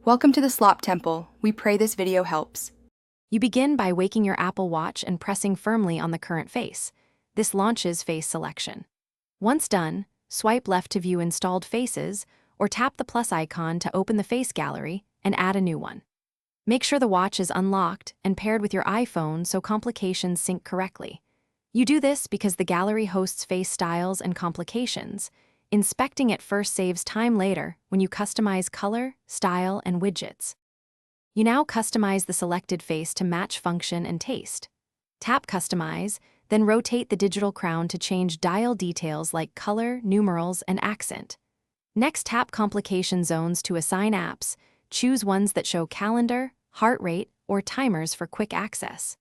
Welcome to the Slop Temple. We pray this video helps. You begin by waking your Apple Watch and pressing firmly on the current face. This launches face selection. Once done, swipe left to view installed faces, or tap the plus icon to open the face gallery and add a new one. Make sure the watch is unlocked and paired with your iPhone so complications sync correctly. You do this because the gallery hosts face styles and complications. Inspecting it first saves time later when you customize color, style, and widgets. You now customize the selected face to match function and taste. Tap Customize, then rotate the digital crown to change dial details like color, numerals, and accent. Next, tap Complication Zones to assign apps. Choose ones that show calendar, heart rate, or timers for quick access.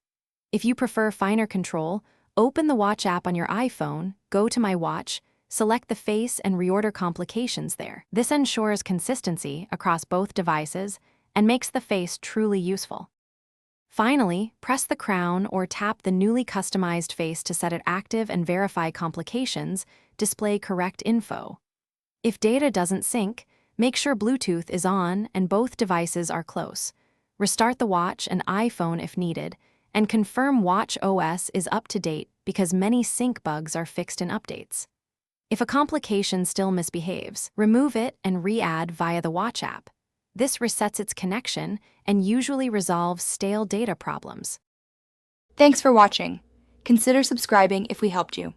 If you prefer finer control, open the Watch app on your iPhone, go to My Watch, select the face and reorder complications there. This ensures consistency across both devices and makes the face truly useful. Finally, press the crown or tap the newly customized face to set it active and verify complications, display correct info. If data doesn't sync, make sure Bluetooth is on and both devices are close. Restart the watch and iPhone if needed, and confirm Watch OS is up to date because many sync bugs are fixed in updates. If a complication still misbehaves, remove it and re-add via the Watch app. This resets its connection and usually resolves stale data problems. Thanks for watching. Consider subscribing if we helped you.